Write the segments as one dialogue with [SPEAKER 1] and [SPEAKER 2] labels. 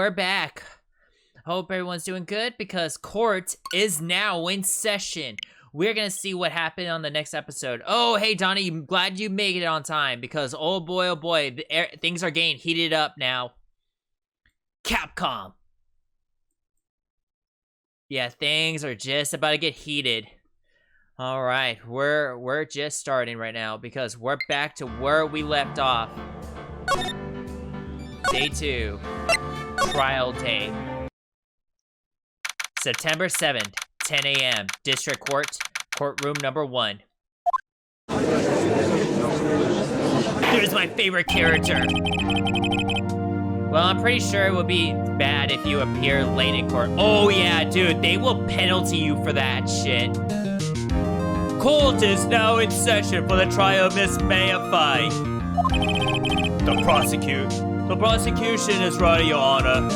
[SPEAKER 1] we're back. Hope everyone's doing good because court is now in session. We're gonna see what happened on the next episode. Oh, hey Donnie, I'm glad you made it on time because oh boy, things are getting heated up now. Capcom. Yeah, things are just about to get heated. All right, we're just starting right now because we're back to where we left off. Day 2, trial day. September 7th, 10 a.m., District Court, courtroom number 1. Here's my favorite character. Well, I'm pretty sure it would be bad if you appear late in court. Oh yeah, dude, they will penalty you for that shit. Court is now in session for the trial of Miss Mayafai. The prosecution is ready, Your Honor.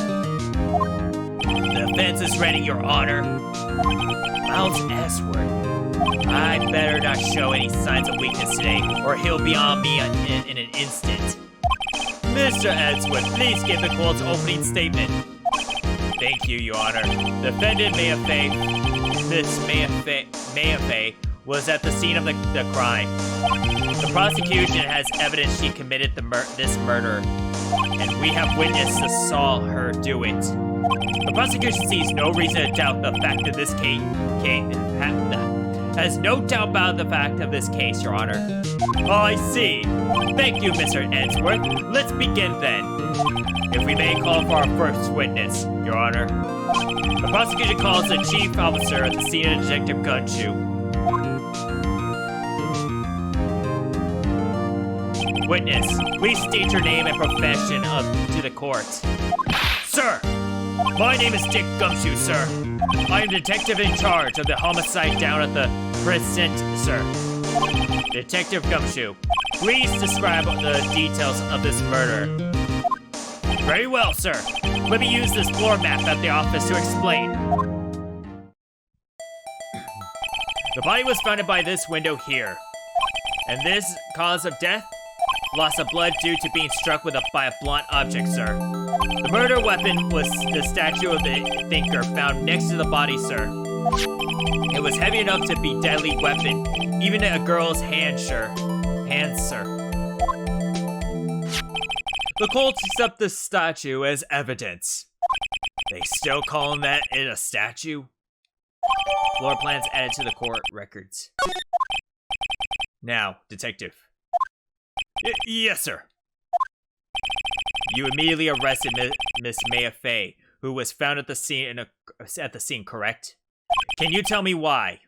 [SPEAKER 1] The defense is ready, Your Honor. Miles S-word. I better not show any signs of weakness today, or he'll be on me in an instant. Mr. Edgeworth, please give the court's opening statement. Thank you, Your Honor. Defendant Mayafai, Miss Mayafai, was at the scene of the crime. The prosecution has evidence she committed this murder, and we have witnessed and saw her do it. The prosecution sees no reason to doubt the fact of this case. Has no doubt about the fact of this case, Your Honor. Oh, I see. Thank you, Mr. Edgeworth. Let's begin then. If we may call for our first witness, Your Honor. The prosecution calls the chief officer at the scene of Detective Gunshoe. Witness, please state your name and profession to the court. Sir, my name is Dick Gumshoe, sir. I am detective in charge of the homicide down at the precinct, sir. Detective Gumshoe, please describe the details of this murder. Very well, sir. Let me use this floor map at the office to explain. The body was found by this window here. And this cause of death? Loss of blood due to being struck by a blunt object, sir. The murder weapon was the statue of the thinker found next to the body, sir. It was heavy enough to be a deadly weapon, even in a girl's hands, sir. The court accept the statue as evidence. They still calling that it a statue? Floor plans added to the court records. Now, detective. Yes, sir. You immediately arrested Miss Mayafai, who was found at the scene correct? Can you tell me why?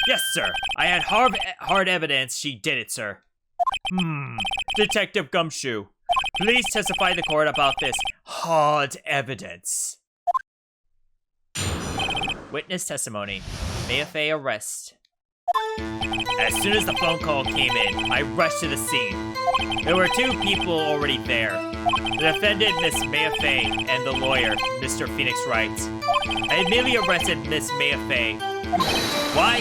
[SPEAKER 1] Yes, sir. I had hard evidence she did it, sir. Detective Gumshoe, please testify to the court about this hard evidence. Witness testimony. Mayafai arrest. As soon as the phone call came in, I rushed to the scene. There were 2 people already there. The defendant, Miss Mayafai, and the lawyer, Mr. Phoenix Wrights. I immediately arrested Miss Mayafai. Why?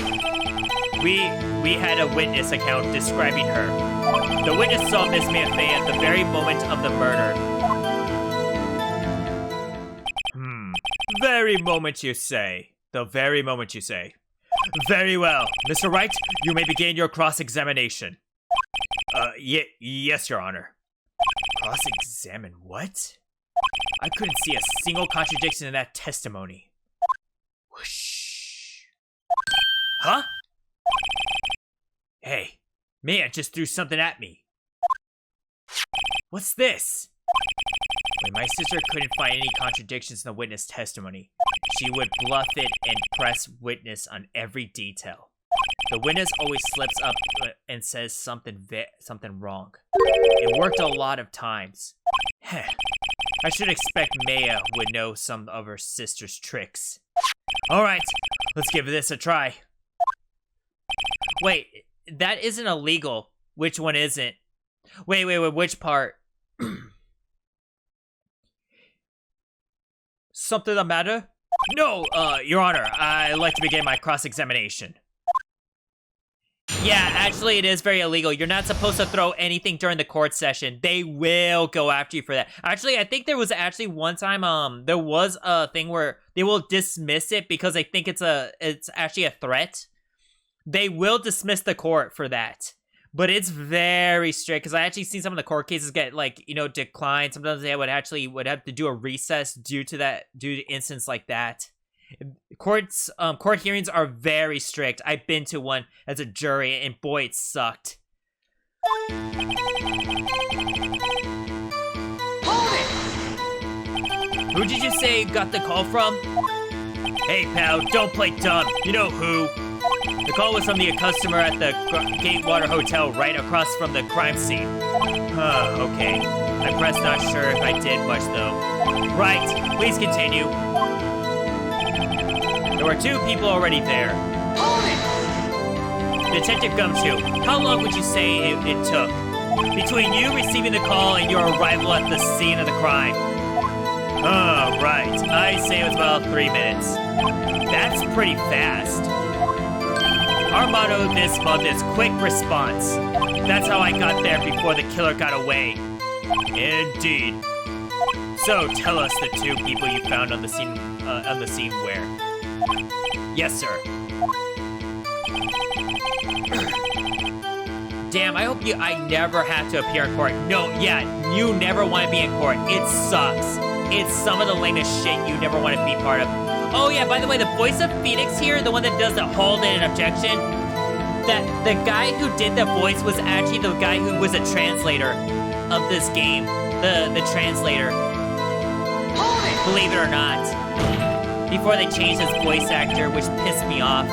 [SPEAKER 1] We had a witness account describing her. The witness saw Miss Mayafai at the very moment of the murder. Very moment you say. The very moment you say. Very well. Mr. Wright, you may begin your cross-examination. Yes, Your Honor. Cross-examine what? I couldn't see a single contradiction in that testimony. Whoosh. Huh? Hey, man just threw something at me. What's this? When my sister couldn't find any contradictions in the witness testimony, she would bluff it and press witness on every detail. The witness always slips up and says something wrong. It worked a lot of times. I should expect Maya would know some of her sister's tricks. Alright, let's give this a try. Wait, that isn't illegal. Which one isn't? Wait, which part? Something the matter? No, Your Honor, I'd like to begin my cross-examination. Yeah, actually, it is very illegal. You're not supposed to throw anything during the court session. They will go after you for that. Actually, I think there was actually one time, there was a thing where they will dismiss it because they think it's actually a threat. They will dismiss the court for that. But it's very strict because I actually seen some of the court cases get declined. Sometimes they would have to do a recess due to incidents like that. Court hearings are very strict. I've been to one as a jury, and boy, it sucked. Hold it! Who did you say got the call from? Hey, pal, don't play dumb. You know who? The call was from the customer at the Gatewater Hotel right across from the crime scene. Okay. I pressed not sure if I did much, though. Right, please continue. There were 2 people already there. Hold it! Detective Gumshoe, how long would you say it took? Between you receiving the call and your arrival at the scene of the crime. Right. I'd say it was about 3 minutes. That's pretty fast. Our motto this month is quick response. That's how I got there before the killer got away. Indeed. So tell us the 2 people you found on the scene where? Yes, sir. Damn, I hope I never have to appear in court. No, yeah, you never want to be in court. It sucks. It's some of the lamest shit you never want to be part of. Oh yeah, by the way, the voice of Phoenix here, the one that does the hold in an objection, the guy who did the voice was actually the guy who was a translator of this game. The translator. Believe it or not. Before they changed his voice actor, which pissed me off.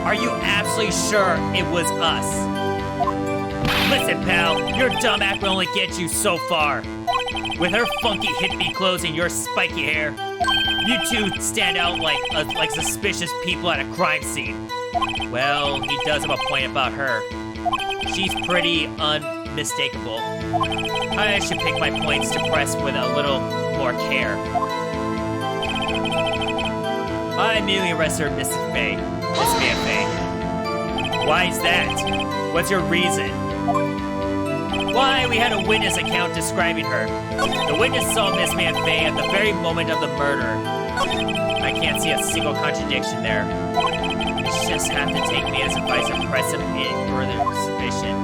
[SPEAKER 1] Are you absolutely sure it was us? Listen, pal, your dumb act will only get you so far. With her funky hippie clothes and your spiky hair, you 2 stand out like suspicious people at a crime scene. Well, he does have a point about her. She's pretty unmistakable. I should pick my points to press with a little more care. I immediately arrested Miss Faye. Miss Mia Faye. Why is that? What's your reason? Why, we had a witness account describing her. The witness saw Miss Mia Faye at the very moment of the murder. I can't see a single contradiction there. You just have to take me as advice and press him in further suspicion.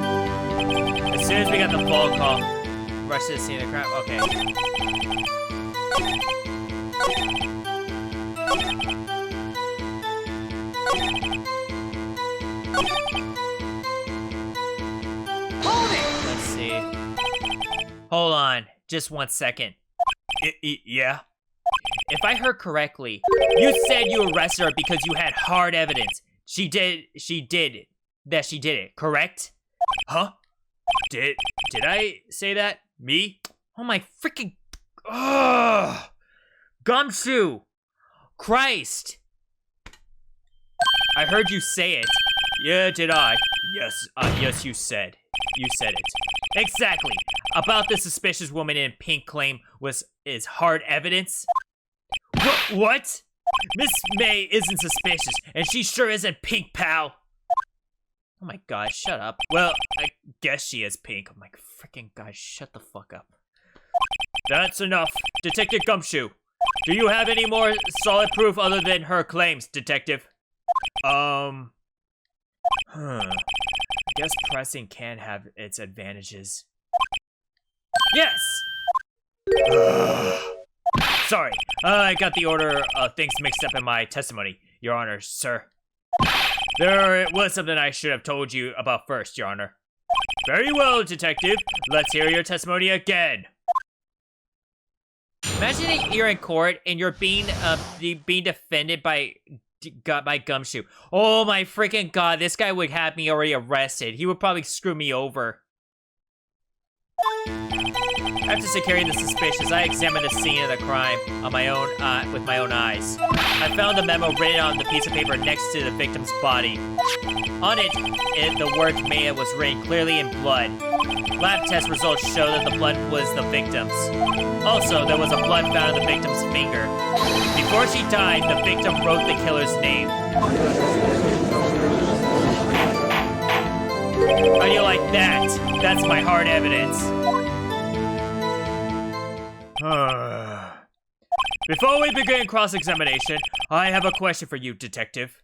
[SPEAKER 1] As soon as we got the phone call, rush to the scene of the crime. Okay. Let's see. Hold on, just 1 second. Yeah? If I heard correctly, you said you arrested her because you had hard evidence. She did it, correct? Huh? Did I say that? Me? Oh my freaking... Ugh! Gumshoe! Christ! I heard you say it. Yeah, did I? Yes, you said. You said it. Exactly. About the suspicious woman in pink claim is hard evidence? What? Miss May isn't suspicious, and she sure isn't pink, pal. Oh my god, shut up. Well, I guess she is pink. Oh my freaking god, shut the fuck up. That's enough. Detective Gumshoe, do you have any more solid proof other than her claims, Detective? I guess pressing can have its advantages. Yes! Sorry, I got the order of things mixed up in my testimony, Your Honor, sir. There was something I should have told you about first, Your Honor. Very well, Detective. Let's hear your testimony again. Imagine that you're in court and you're being defended by Gumshoe. Oh my freaking god, this guy would have me already arrested. He would probably screw me over. After securing the suspicious, I examined the scene of the crime on my own with my own eyes. I found the memo written on the piece of paper next to the victim's body. On it, the word Maya was written clearly in blood. Lab test results show that the blood was the victim's. Also, there was a blood found on the victim's finger. Before she died, the victim wrote the killer's name. How do you like that? That's my hard evidence. Before we begin cross-examination, I have a question for you, Detective.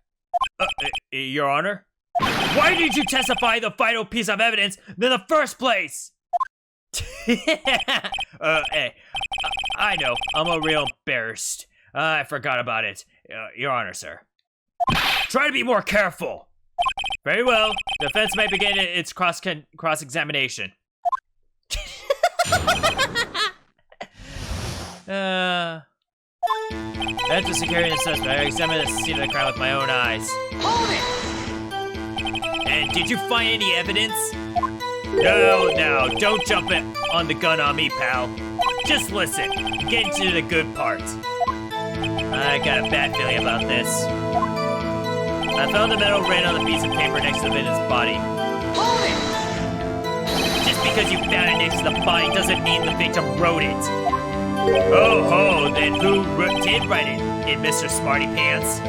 [SPEAKER 1] Your Honor? Why did you testify the vital piece of evidence in the first place? Hey, I know, I'm a real embarrassed. I forgot about it. Your Honor, sir. Try to be more careful. Very well. The defense may begin its cross-examination. After securing the suspect, I examined the scene of the crime with my own eyes. Hold it! And did you find any evidence? No, don't jump on the gun on me, pal. Just listen. Get into the good part. I got a bad feeling about this. I found the metal written on the piece of paper next to the victim's body. Hold it! Just because you found it next to the body doesn't mean the victim wrote it. Oh, then who did write it? Mr. Smarty Pants?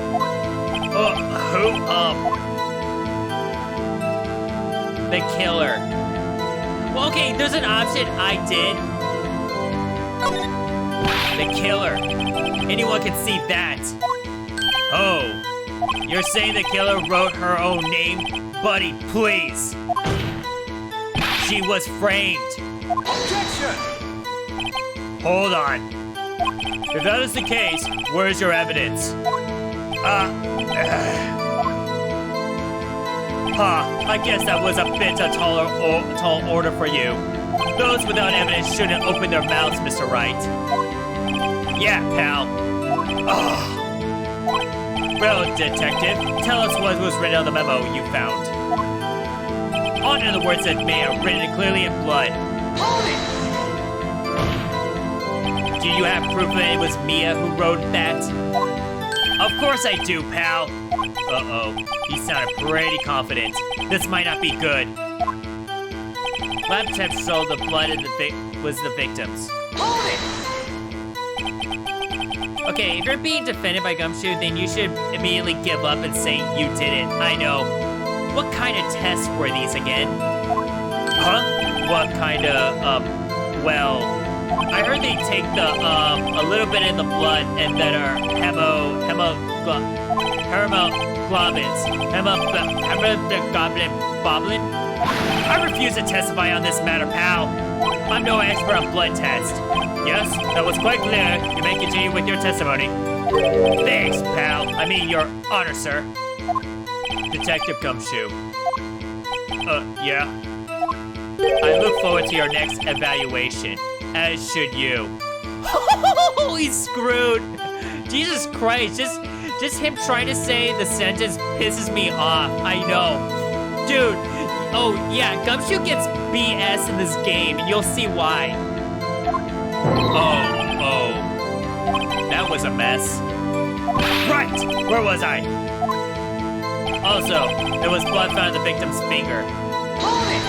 [SPEAKER 1] The killer. Well, okay, there's an option. I did. The killer. Anyone can see that. Oh, you're saying the killer wrote her own name? Buddy, please. She was framed. Objection! Hold on. If that is the case, where's your evidence? I guess that was a bit of tall order for you. Those without evidence shouldn't open their mouths, Mr. Wright. Yeah, pal. Well, detective, tell us what was written on the memo you found. Honor the words that may have written clearly in blood. Hold it! Do you have proof that it was Mia who wrote that? Of course I do, pal. Uh-oh, he sounded pretty confident. This might not be good. Lab tests showed the blood was the victim's. Hold it! Okay, if you're being defended by Gumshoe, then you should immediately give up and say you did it. I know. What kind of tests were these again? Huh? What kind of, well, I heard they take a little bit in the blood and that are hemoglobin. I refuse to testify on this matter, pal. I'm no expert on blood tests. Yes, that was quite clear. You may continue with your testimony. Thanks, pal. I mean, your honor, sir. Detective Gumshoe. Yeah? I look forward to your next evaluation. As should you. He's screwed. Jesus Christ, just him trying to say the sentence pisses me off. I know. Dude, oh yeah, Gumshoe gets BS in this game, and you'll see why. Oh. That was a mess. Right, where was I? Also, there was blood found on the victim's finger. Hold it!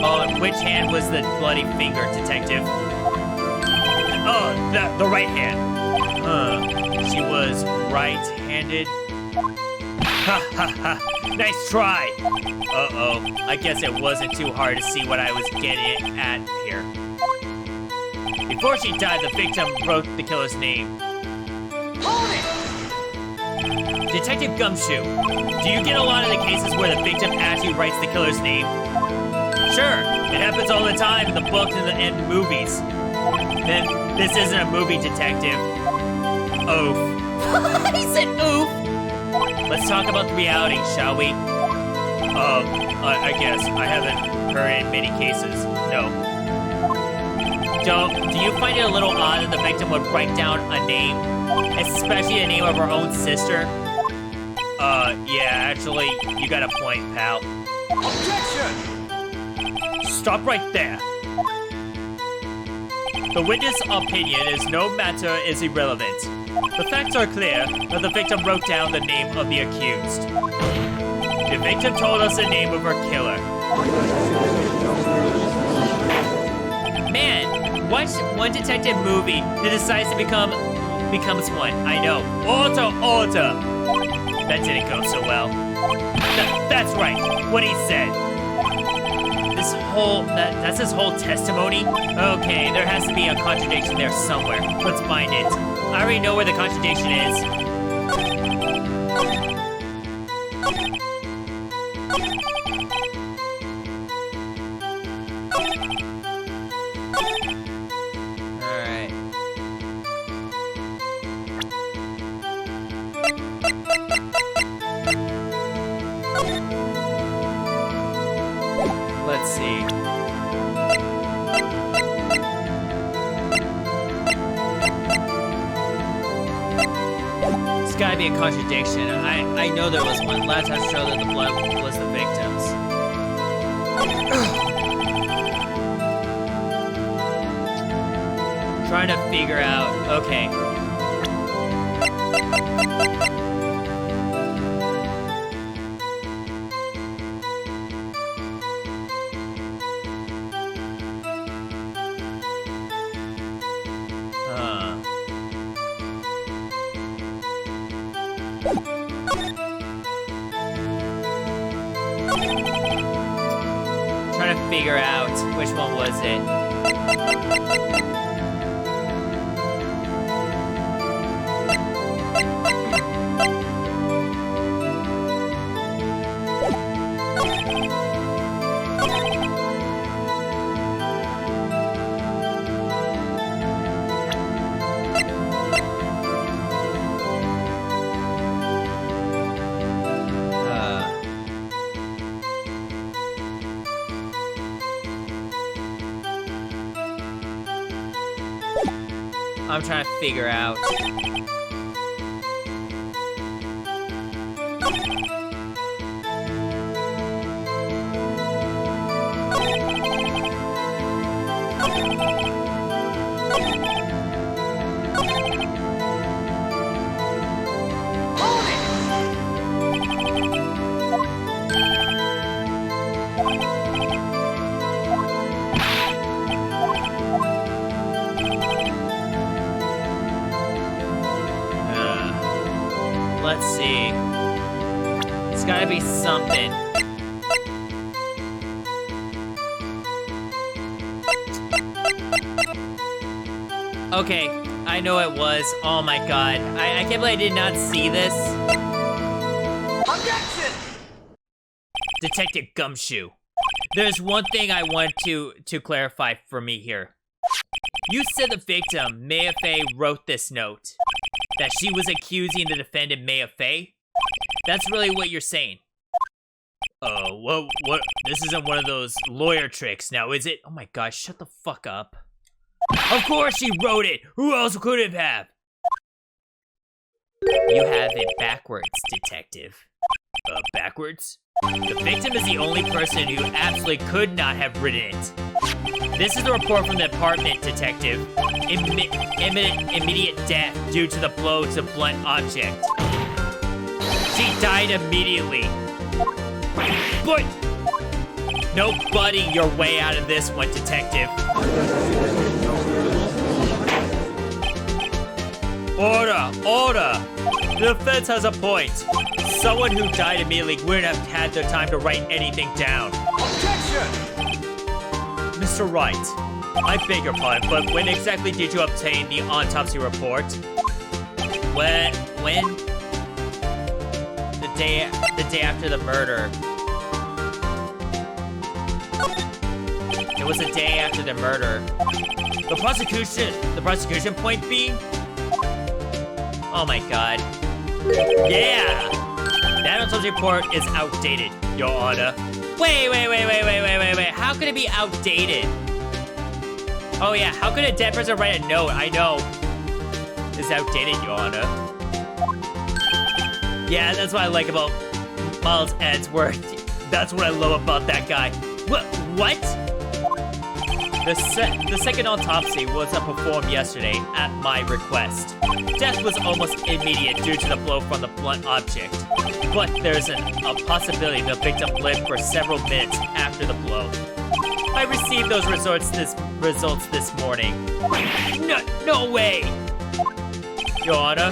[SPEAKER 1] On which hand was the bloody finger, detective? Oh, the right hand. She was right-handed. Ha. Nice try. Uh-oh. I guess it wasn't too hard to see what I was getting at here. Before she died, the victim wrote the killer's name. Hold it! Detective Gumshoe, do you get a lot of the cases where the victim actually writes the killer's name? Sure, it happens all the time in the books and movies. Then this isn't a movie, detective. Oof. He said oof. Let's talk about the reality, shall we? I guess I haven't heard in many cases. No. Do you find it a little odd that the victim would write down a name, especially the name of her own sister? Yeah, actually, you got a point, pal. Objection! Stop right there. The witness' opinion is no matter is irrelevant. The facts are clear that the victim wrote down the name of the accused. The victim told us the name of her killer. Man, watch one detective movie that decides to becomes one. I know. Order. That didn't go so well. That's right, what he said. That's his whole testimony? Okay, there has to be a contradiction there somewhere. Let's find it. I already know where the contradiction is. Alright. Let's see. There's gotta be a contradiction. I know there was one. Last time showed that the blood was the victim's. Trying to figure out. Okay. Trying to figure out which one was it. I'm trying to figure out. Let's see. It's gotta be something. Okay, I know it was. Oh my god. I can't believe I did not see this.
[SPEAKER 2] Objection!
[SPEAKER 1] Detective Gumshoe. There's one thing I want to clarify for me here. You said the victim, Maya Fey, wrote this note. That she was accusing the defendant, Maya Fey? That's really what you're saying. What? This isn't one of those lawyer tricks now, is it? Oh my gosh, shut the fuck up. Of course she wrote it! Who else could it have? You have it backwards, detective. Backwards? The victim is the only person who absolutely could not have written it. This is the report from the apartment, detective. Immediate death due to the blow to blunt object. She died immediately. But no budding your way out of this one, detective. Order! The defense has a point. Someone who died immediately wouldn't have had the time to write anything down.
[SPEAKER 2] Objection!
[SPEAKER 1] Mr. Wright, I beg your pardon, but when exactly did you obtain the autopsy report? When? The day after the murder. It was the day after the murder. The prosecution point being? Oh my god. Yeah! That autopsy report is outdated, Your Honor. Wait. How could it be outdated? Oh yeah, how could a dead person write a note? I know. It's outdated, Your Honor. Yeah, that's what I like about Miles Edgeworth. That's what I love about that guy. What? The second autopsy was performed yesterday at my request. Death was almost immediate due to the blow from the blunt object. But there's a possibility the victim lived for several minutes after the blow. I received those results this morning. No way! Your Honor,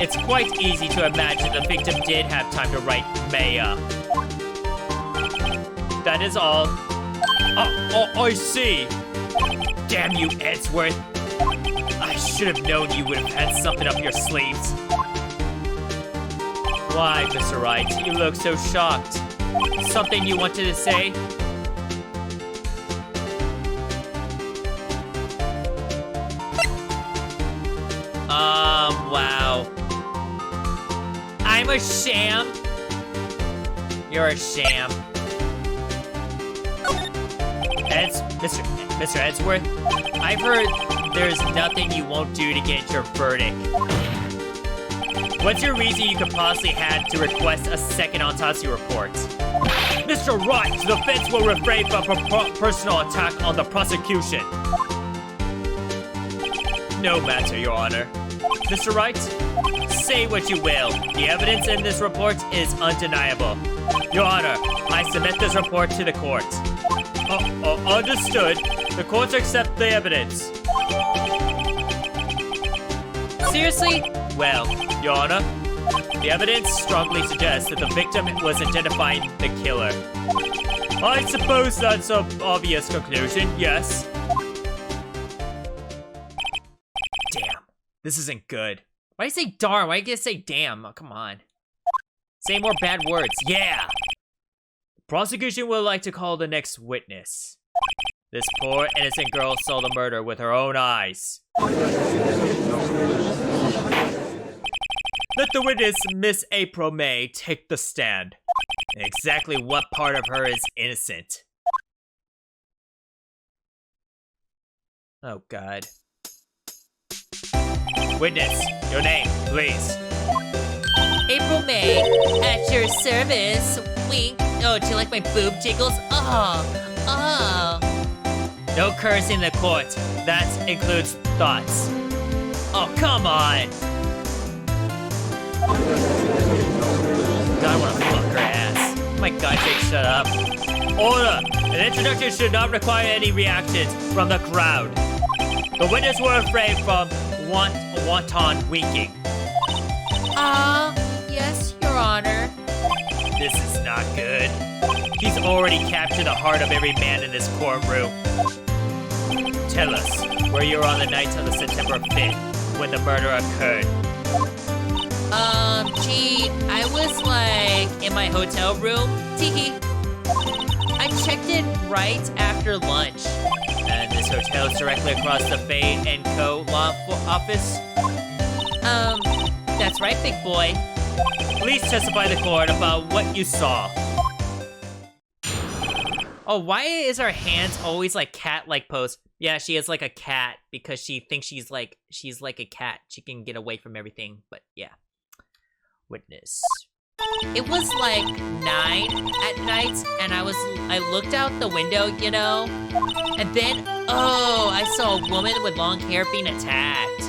[SPEAKER 1] It's quite easy to imagine the victim did have time to write Maya. That is all. Oh, I see. Damn you, Edgeworth. I should have known you would have had something up your sleeves. Why, Mr. Wright? You look so shocked. Something you wanted to say? Wow. I'm a sham? You're a sham. Mr. Edgeworth, I've heard there's nothing you won't do to get your verdict. What's your reason you could possibly have to request a second autopsy report? Mr. Wright, the defense will refrain from personal attack on the prosecution. No matter, Your Honor. Mr. Wright, say what you will. The evidence in this report is undeniable. Your Honor, I submit this report to the court. Understood. The courts accept the evidence. Seriously? Well, Your Honor, the evidence strongly suggests that the victim was identifying the killer. I suppose that's an obvious conclusion, yes. Damn, this isn't good. Why do you say darn? Why do you say damn? Oh, come on. Say more bad words. Yeah! The prosecution would like to call the next witness. This poor innocent girl saw the murder with her own eyes. Let the witness, Miss April May, take the stand. Exactly what part of her is innocent? Oh, God. Witness, your name, please. April May, at your service. Wink. Oh, do you like my boob jiggles? Oh. No cursing in the court. That includes thoughts. Oh, come on. God, I wanna fuck her ass. Oh my God, Jake, shut up. Order! An introduction should not require any reactions from the crowd. The witness will refrain from wanton winking.
[SPEAKER 2] Yes, Your Honor.
[SPEAKER 1] This is not good. He's already captured the heart of every man in this courtroom. Tell us where you were on the night of the September 5th when the murder occurred.
[SPEAKER 2] Gee, I was like in my hotel room. Teehee. I checked in right after lunch.
[SPEAKER 1] And this hotel is directly across the Faye & Co. law office?
[SPEAKER 2] That's right, big boy.
[SPEAKER 1] Please testify to court about what you saw. Oh, why is her hands always like cat-like pose? Yeah, she is like a cat because she thinks she's like a cat. She can get away from everything, but yeah. Witness.
[SPEAKER 2] It was like 9 at night, and I looked out the window, you know, and then, I saw a woman with long hair being attacked.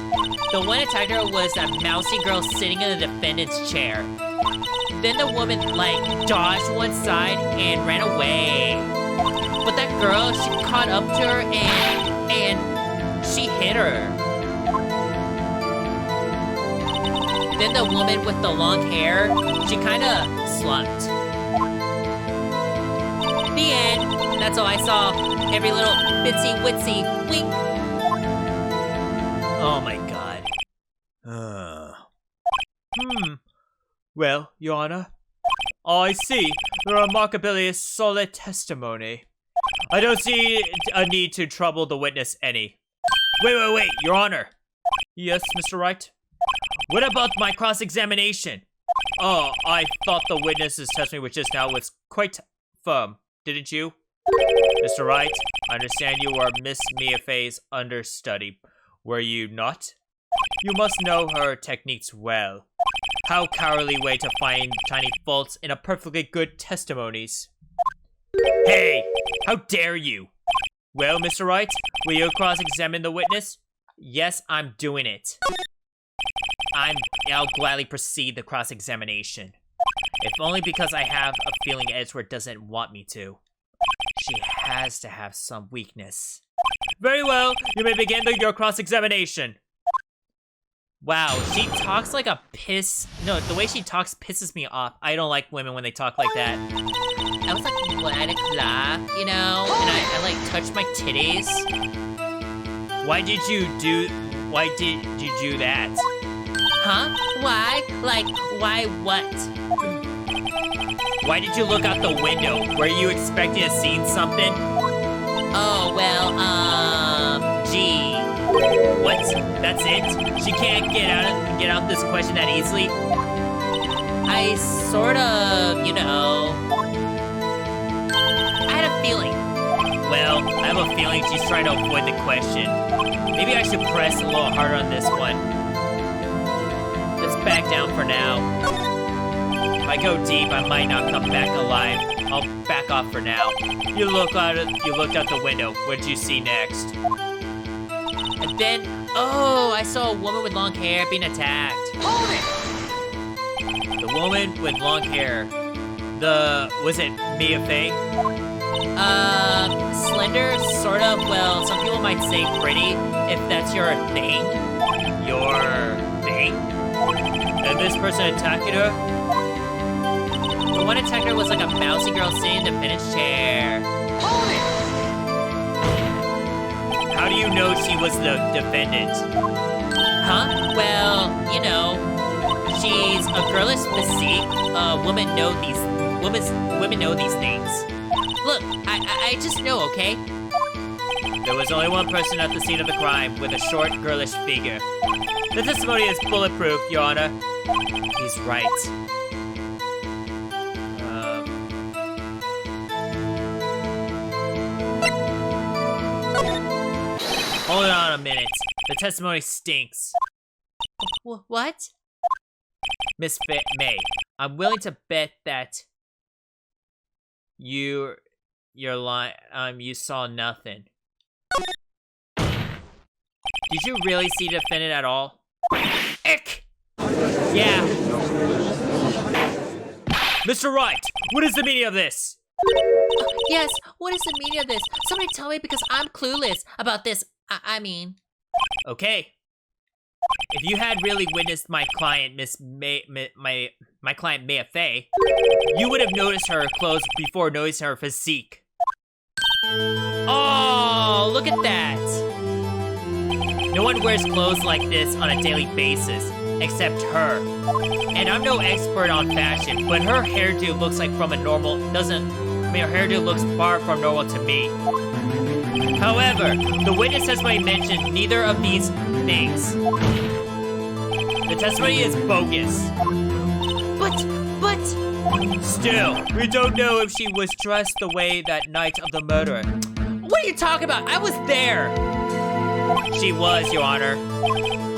[SPEAKER 2] The one attacked her was that mousy girl sitting in the defendant's chair. Then the woman, like, dodged one side and ran away. But that girl, she caught up to her and she hit her. Then the woman with the long hair, she kind of slumped. The end. That's all I saw. Every little bitsy witsy wink.
[SPEAKER 1] Oh my God. Well, Your Honor, I see the remarkably solid testimony. I don't see a need to trouble the witness any. Wait, Your Honor. Yes, Mr. Wright? What about my cross-examination? Oh, I thought the witness's testimony was just now was quite firm, didn't you? Mr. Wright, I understand you were Miss Mia Fey's understudy. Were you not? You must know her techniques well. How cowardly way to find tiny faults in a perfectly good testimonies. Hey, how dare you? Well, Mr. Wright, will you cross-examine the witness? Yes, I'm doing it. I'll gladly proceed the cross-examination. If only because I have a feeling Edgeworth doesn't want me to. She has to have some weakness. Very well, you may begin your cross-examination. Wow, she talks like a piss. No, the way she talks pisses me off. I don't like women when they talk like that.
[SPEAKER 2] I was like 1 o'clock, you know, and I like touched my titties.
[SPEAKER 1] Why did you do that?
[SPEAKER 2] Huh? Why? Like, why what?
[SPEAKER 1] Why did you look out the window? Were you expecting to see something?
[SPEAKER 2] Oh, well, gee.
[SPEAKER 1] What? That's it? She can't get out this question that easily?
[SPEAKER 2] I sort of, you know. I had a feeling.
[SPEAKER 1] Well, I have a feeling she's trying to avoid the question. Maybe I should press a little harder on this one. Just back down for now. If I go deep, I might not come back alive. I'll back off for now. You looked out the window. What did you see next?
[SPEAKER 2] And then, oh, I saw a woman with long hair being attacked.
[SPEAKER 1] Hold it! The woman with long hair. Was it Mia Fey?
[SPEAKER 2] Slender, sort of. Well, some people might say pretty, if that's your thing.
[SPEAKER 1] Your thing? And this person attacking her?
[SPEAKER 2] The one attacker was like a mousy girl sitting in the vintage chair.
[SPEAKER 1] Hold it! How do you know she was the defendant?
[SPEAKER 2] Huh? Well, you know, she's a girlish physique. Women know these things. Look, I just know, okay?
[SPEAKER 1] There was only one person at the scene of the crime with a short, girlish figure. The testimony is bulletproof, Your Honor. He's right. Hold on a minute. The testimony stinks.
[SPEAKER 2] What?
[SPEAKER 1] Miss May, I'm willing to bet that you're lying. You saw nothing. Did you really see the defendant at all? Ick! Yeah. Mr. Wright, what is the meaning of this?
[SPEAKER 2] Yes, what is the meaning of this? Somebody tell me because I'm clueless about this. I mean.
[SPEAKER 1] Okay. If you had really witnessed my client, my client Mia Fey, you would have noticed her clothes before noticing her physique.
[SPEAKER 2] Oh, look at that.
[SPEAKER 1] No one wears clothes like this on a daily basis, except her. And I'm no expert on fashion, but her hairdo looks like from a normal, her hairdo looks far from normal to me. However, the witness testimony mentioned neither of these things. The testimony is bogus.
[SPEAKER 2] But...
[SPEAKER 1] Still, we don't know if she was dressed the way that night of the murder.
[SPEAKER 2] What are you talking about? I was there.
[SPEAKER 1] She was, Your Honor.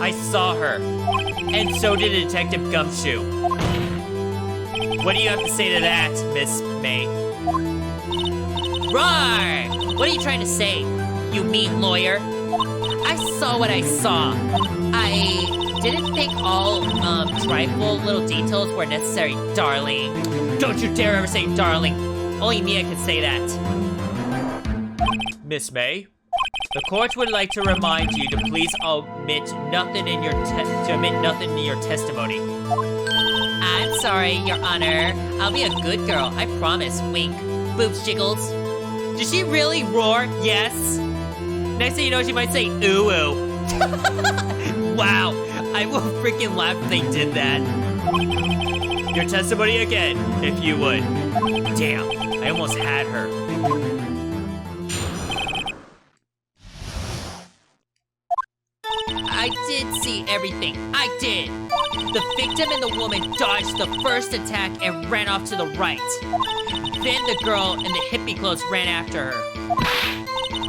[SPEAKER 1] I saw her. And so did Detective Gumshoe. What do you have to say to that, Miss May?
[SPEAKER 2] Roar! What are you trying to say, you mean lawyer? I saw what I saw. I didn't think all trifle little details were necessary, darling.
[SPEAKER 1] Don't you dare ever say darling. Only Mia can say that. Miss May, the court would like to remind you to please omit nothing in your testimony.
[SPEAKER 2] I'm sorry, Your Honor. I'll be a good girl, I promise. Wink. Boobs jiggles.
[SPEAKER 1] Did she really roar? Yes. Next thing you know, she might say ooh ooh. Wow, I will freaking laugh if they did that. Your testimony again, if you would. Damn, I almost had her.
[SPEAKER 2] I did see everything. I did. The victim and the woman dodged the first attack and ran off to the right. Then the girl in the hippie clothes ran after her.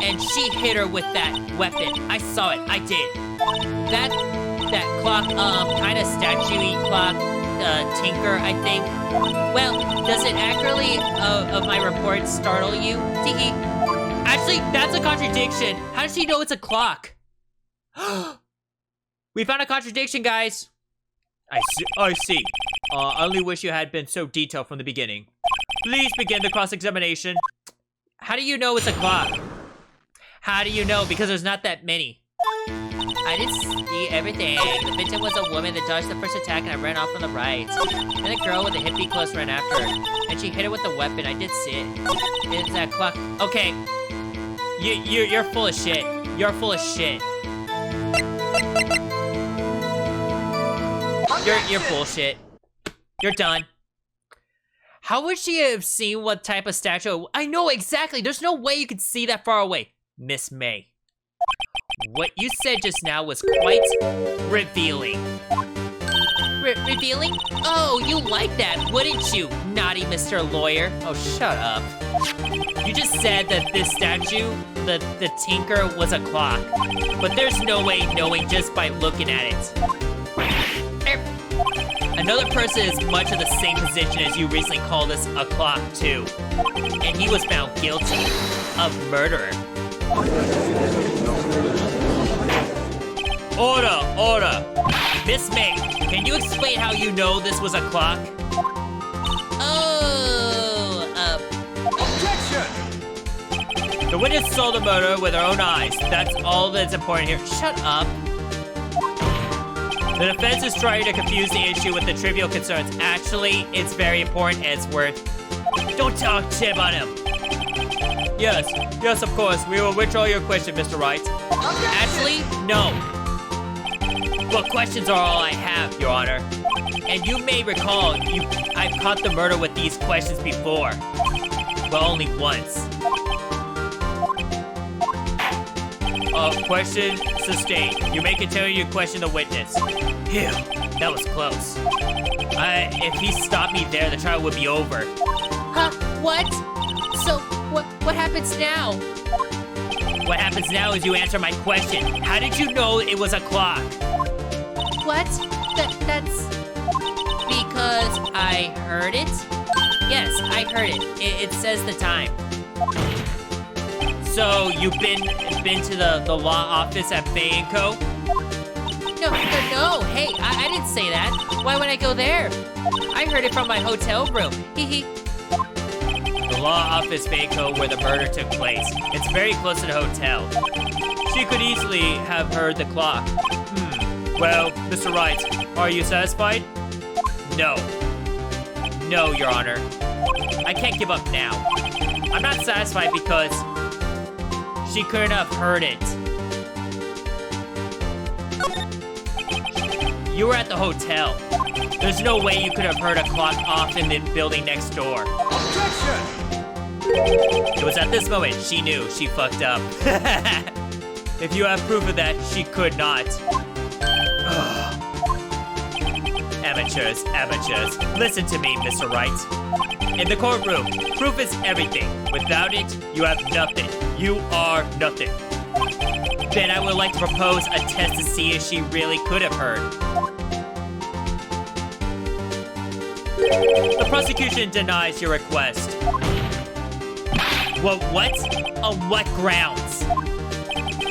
[SPEAKER 2] And she hit her with that weapon. I saw it. I did. That clock, kind of statue-y clock, tinker, I think. Well, does it accurately of my report startle you? Tiki. Actually, that's a contradiction. How does she know it's a clock?
[SPEAKER 1] We found a contradiction, guys. I see. I only wish you had been so detailed from the beginning. Please begin the cross-examination.
[SPEAKER 2] How do you know it's a clock?
[SPEAKER 1] How do you know? Because there's not that many.
[SPEAKER 2] I didn't see everything. The victim was a woman that dodged the first attack and I ran off on the right. Then a girl with a hippie clothes ran after her. And she hit her with a weapon. I did see it. It's that clock. Okay. You're full of shit. You're full of shit. You're bullshit. You're done. How would she have seen what type of statue? I know exactly. There's no way you could see that far away. Miss May. What you said just now was quite revealing. Revealing? Oh, you like that, wouldn't you, naughty Mr. Lawyer? Oh, shut up. You just said that this statue, the tinker, was a clock. But there's no way knowing just by looking at it. Another person is much of the same position as you recently called us a clock, too. And he was found guilty of murder. Order! Miss May, can you explain how you know this was a clock? Objection! The witness saw the murder with her own eyes. That's all that's important here. Shut up. The defense is trying to confuse the issue with the trivial concerns. Actually, it's very important, Edgeworth. Don't talk shit about him. Yes, of course. We will withdraw your question, Mr. Wright. Actually, no. Well, questions are all I have, Your Honor. And you may recall, I've caught the murder with these questions before. But only once. Question sustained. You may continue to question the witness. Phew, that was close. If he stopped me there, the trial would be over. Huh? What? So, what happens now? What happens now is you answer my question. How did you know it was a clock? What? That's... Because I heard it? Yes, I heard it. It says the time. So, you've been to the law office at Bay & Co.? No, hey, I didn't say that. Why would I go there? I heard it from my hotel room. Hee. The law office Bay & Co. where the murder took place. It's very close to the hotel. She could easily have heard the clock. Well, Mr. Wright, are you satisfied? No, Your Honor. I can't give up now. I'm not satisfied because she couldn't have heard it. You were at the hotel. There's no way you could have heard a clock off in the building next door. Objection! It was at this moment she knew she fucked up. If you have proof of that, she could not. Amateurs. Listen to me, Mr. Wright. In the courtroom, proof is everything. Without it, you have nothing. You are nothing. Then I would like to propose a test to see if she really could have heard. The prosecution denies your request. What? On what grounds?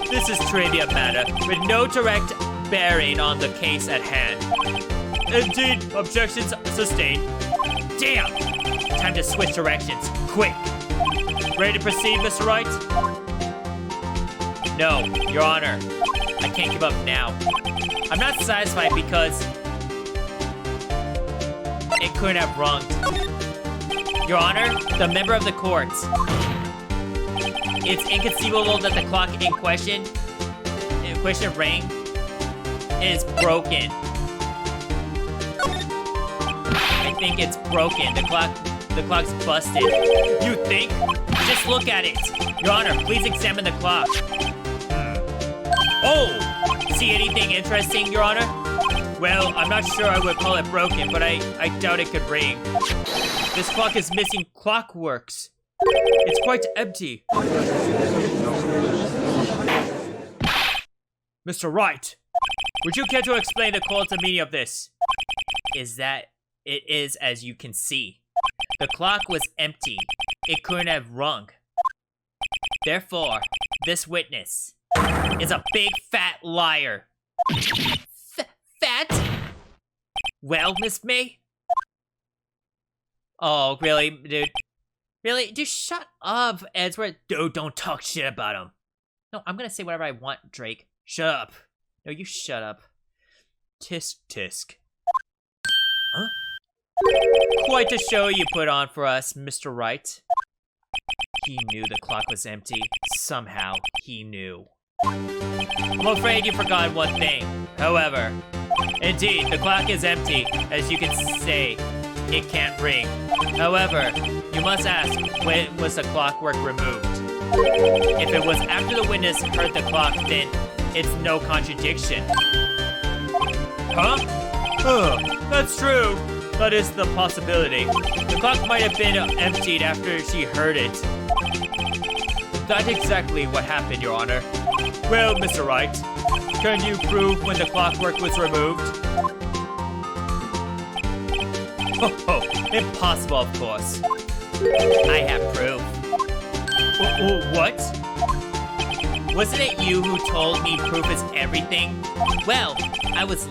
[SPEAKER 2] This is trivia matter with no direct bearing on the case at hand. Indeed, objections sustained. Damn! Time to switch directions, quick. Ready to proceed, Mr. Wright? No, Your Honor. I can't give up now. I'm not satisfied because it couldn't have wronged. Your Honor, the member of the court. It's inconceivable that the clock in question rang, is broken. I think it's broken. The clock's busted. You think? Just look at it. Your Honor, please examine the clock. Oh! See anything interesting, Your Honor? Well, I'm not sure I would call it broken, but I doubt it could ring. This clock is missing clockworks. It's quite empty. Mr. Wright, would you care to explain the qualitative meaning of this? Is that it is as you can see. The clock was empty. It couldn't have rung. Therefore, this witness is a big fat liar. Fat? Well, Miss May? Oh, really, dude? Really? Just shut up, Edgeworth. Dude, don't talk shit about him. No, I'm gonna say whatever I want, Drake. Shut up.
[SPEAKER 1] No, you shut up. Tisk tisk. Huh? Quite a show you put on for us, Mr. Wright. He knew the clock was empty. Somehow, he knew. I'm afraid you forgot one thing. However, indeed, the clock is empty. As you can say, it can't ring. However, you must ask, when was the clockwork removed? If it was after the witness heard the clock, then it's no contradiction. Huh? That's true. That is the possibility. The clock might have been emptied after she heard it. That's exactly what happened, Your Honor. Well, Mr. Wright, can you prove when the clockwork was removed? Impossible, of course. I have proof. What? Wasn't it you who told me proof is everything? Well, I was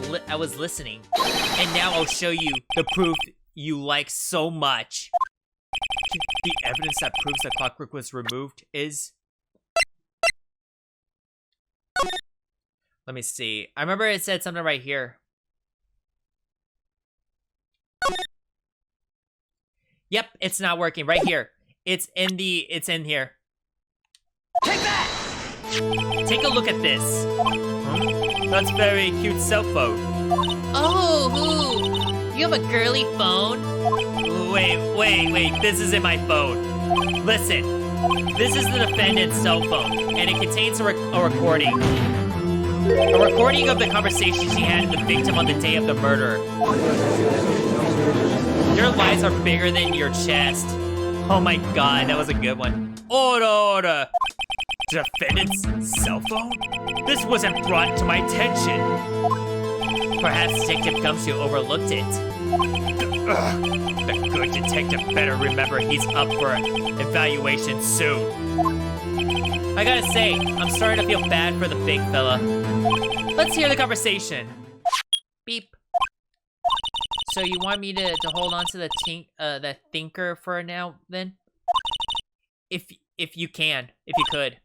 [SPEAKER 1] listening, and now I'll show you the proof you like so much. The evidence that proves the clockwork was removed is... Let me see. I remember it said something right here. Yep, it's not working. Right here. It's in here. Take that! Take a look at this. Huh? That's very cute cell phone.
[SPEAKER 2] Oh, you have a girly phone?
[SPEAKER 1] Wait. This isn't my phone. Listen. This is the defendant's cell phone, and it contains a recording. A recording of the conversation she had with the victim on the day of the murder. Your lies are bigger than your chest. Oh my god, that was a good one. Order! Defendant's cell phone? This wasn't brought to my attention. Perhaps Detective Gumshoe overlooked it. The good detective better remember he's up for evaluation soon. I gotta say, I'm starting to feel bad for the big fella. Let's hear the conversation. Beep. So you want me to hold on to the thinker for now, then? If you can, if you could.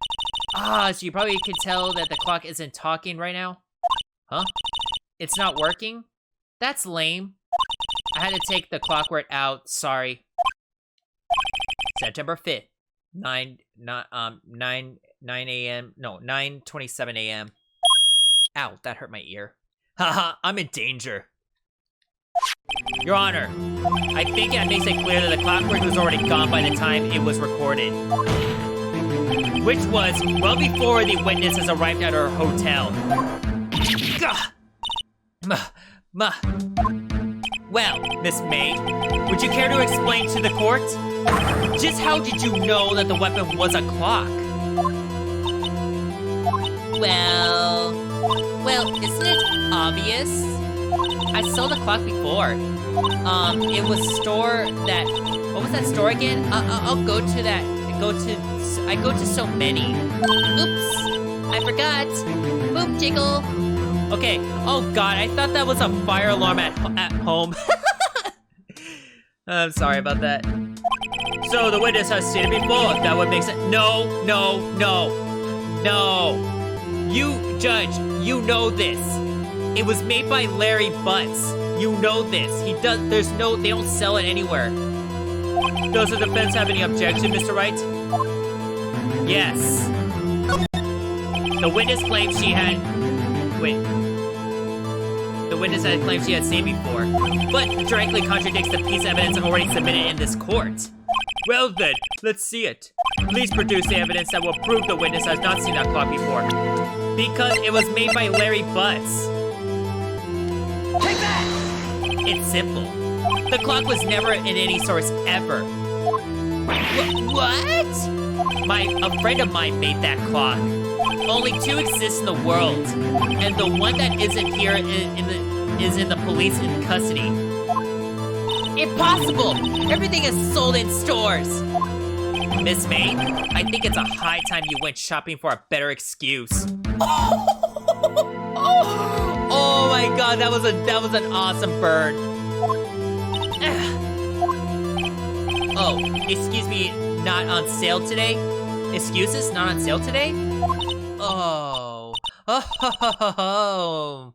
[SPEAKER 1] So you probably can tell that the clock isn't talking right now? Huh? It's not working? That's lame. I had to take the clockwork out, sorry. September 5th, 9:27 a.m. Ow, that hurt my ear. Haha, I'm in danger. Your Honor, I think that makes it clear that the clockwork was already gone by the time it was recorded. Which was well before the witnesses arrived at her hotel. Well, Miss May, would you care to explain to the court? Just how did you know that the weapon was a clock?
[SPEAKER 2] Well, isn't it obvious? I saw the clock before. It was a store that... What was that store again? I'll go to that. I go to so many. Oops, I forgot. Boop, jiggle.
[SPEAKER 1] Okay. Oh God, I thought that was a fire alarm at home. I'm sorry about that. So the witness has seen it before. That would make sense. No. You, Judge, you know this. It was made by Larry Butts. You know this. They don't sell it anywhere. Does the defense have any objection, Mr. Wright? Yes. The witness claimed she had... The witness had claimed she had seen before, but directly contradicts the piece of evidence already submitted in this court. Well then, let's see it. Please produce the evidence that will prove the witness has not seen that clock before. Because it was made by Larry Butts. Take that! It's simple. The clock was never in any source ever.
[SPEAKER 2] What?
[SPEAKER 1] A friend of mine made that clock. Only two exist in the world, and the one that isn't here is in the police in custody.
[SPEAKER 2] Impossible! Everything is sold in stores.
[SPEAKER 1] Miss May, I think it's a high time you went shopping for a better excuse. Oh my God, that was an awesome burn. Oh, excuse me, not on sale today? Excuses not on sale today? Oh, Oh.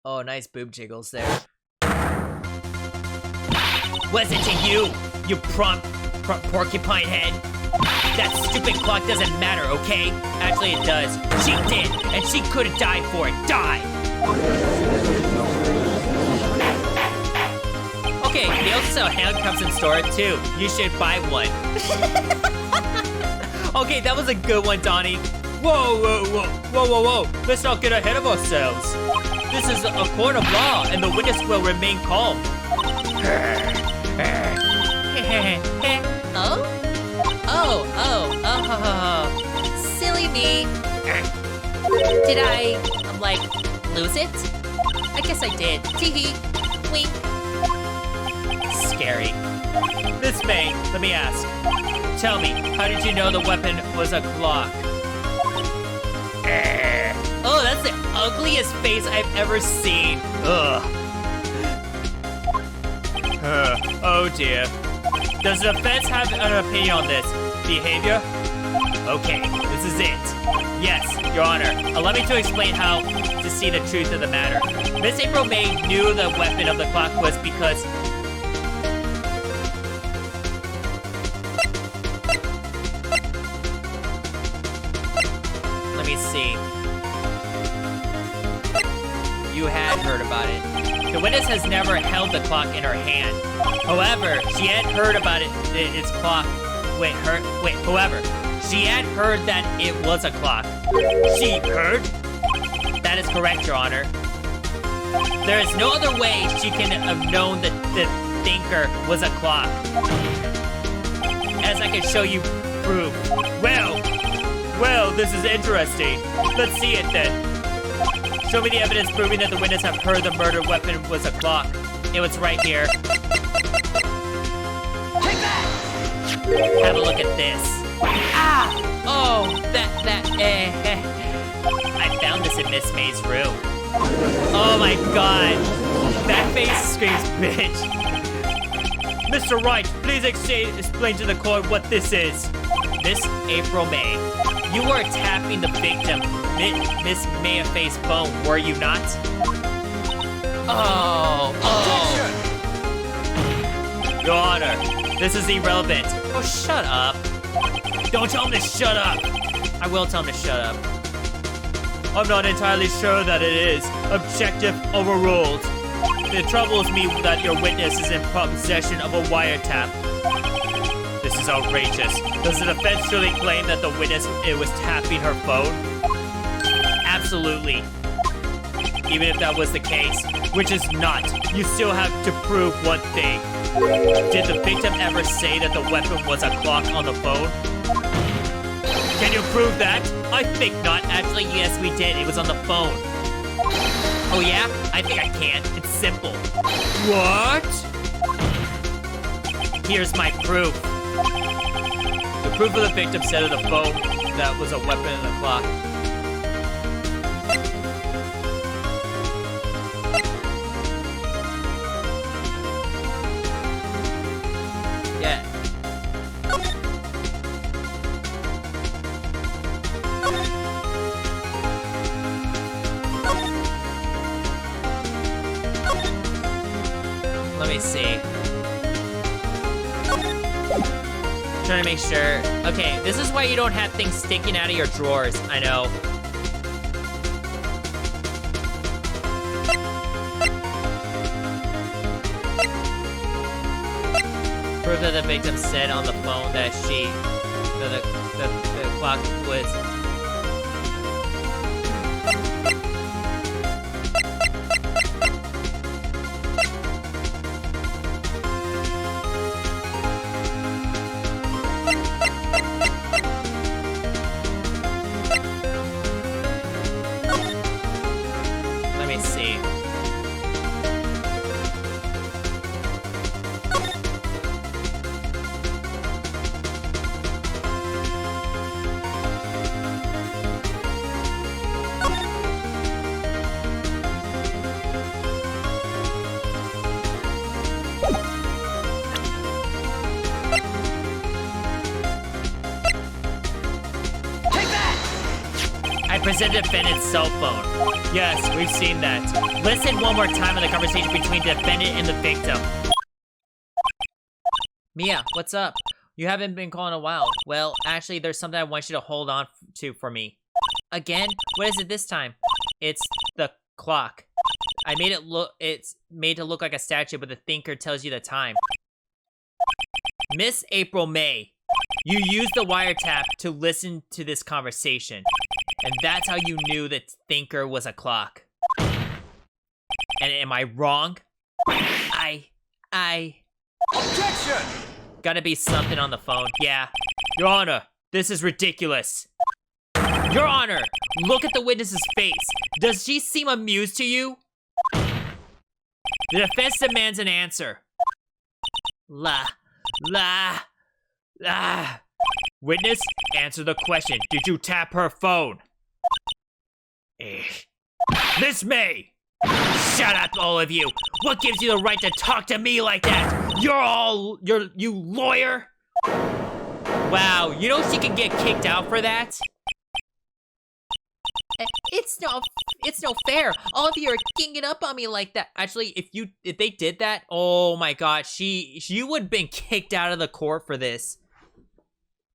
[SPEAKER 1] Oh, nice boob jiggles there. Wasn't it you porcupine head? That stupid clock doesn't matter, okay? Actually, it does. She did, and she could have died for it. Die! Okay, they also sell handcuffs in store, too. You should buy one. Okay, that was a good one, Donnie. Whoa. Let's not get ahead of ourselves. This is a court of law, and the witness will remain calm.
[SPEAKER 2] Silly me. Did I, like, lose it? I guess I did. Teehee. Wink.
[SPEAKER 1] Scary. Miss May, let me ask. Tell me, how did you know the weapon was a clock? Oh, that's the ugliest face I've ever seen. Ugh. Oh dear. Does the defense have an opinion on this? Behavior? Okay, this is it. Yes, Your Honor, allow me to explain how to see the truth of the matter. Miss April May knew the weapon of the clock was because... Let me see. You had heard about it. The witness has never held the clock in her hand. However, she had heard about its clock. However, she had heard that it was a clock. She heard? That is correct, Your Honor. There is no other way she can have known that the thinker was a clock. As I can show you proof. Well, this is interesting. Let's see it then. Show me the evidence proving that the witness have heard the murder weapon was a clock. It was right here. Have a look at this. Ah! Oh, I found this in Miss May's room. Oh my god. That face screams bitch. Mr. Wright, please explain to the court what this is. Miss April May, you were tapping the victim, Miss Mayface's bone, were you not? Oh. Your Honor, this is irrelevant. Oh, shut up. Don't tell him to shut up. I will tell him to shut up. I'm not entirely sure that it is. Objective overruled. It troubles me that your witness is in possession of a wiretap. This is outrageous. Does the defense truly claim that the witness was tapping her phone? Absolutely. Even if that was the case, which is not, you still have to prove one thing. Did the victim ever say that the weapon was a clock on the phone? Can you prove that? I think not. Actually, yes, we did. It was on the phone. Oh yeah? I think I can. It's simple. What? Here's my proof. The proof of the victim said of the phone that was a weapon in the clock. Yeah. Let me see. Trying to make sure. Okay, this is why you don't have things sticking out of your drawers. I know. Proof that the victim said on the phone that the clock was. Let me see. Present the defendant's cell phone. Yes, we've seen that. Listen one more time on the conversation between the defendant and the victim. Mia, what's up? You haven't been calling in a while. Well, actually, there's something I want you to hold on to for me. Again? What is it this time? It's the clock. I made it look. It's made to look like a statue, but the thinker tells you the time. Miss April May, you used the wiretap to listen to this conversation, and that's how you knew the thinker was a clock. And am I wrong?
[SPEAKER 3] Objection!
[SPEAKER 1] Gotta be something on the phone. Yeah. Your Honor, this is ridiculous. Your Honor, look at the witness's face. Does she seem amused to you? The defense demands an answer. Witness, answer the question. Did you tap her phone? Miss May! Shut up, all of you! What gives you the right to talk to me like that? You lawyer? Wow, you know she can get kicked out for that? It's no fair. All of you are ganging up on me like that. Actually, if they did that, oh my god, she would have been kicked out of the court for this.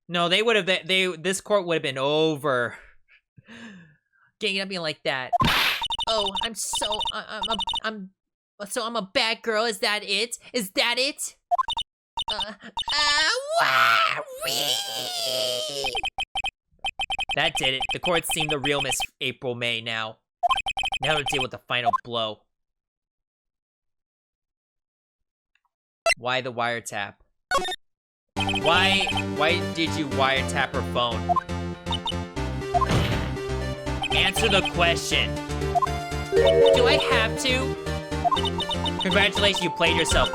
[SPEAKER 1] No, this court would have been over. Ganging up on me like that. Oh, I'm a bad girl. Is that it? Is that it? That did it. The court's seen the real Miss April May now. Now to deal with the final blow. Why the wiretap? Why did you wiretap her phone? Answer the question. Do I have to? Congratulations, you played yourself.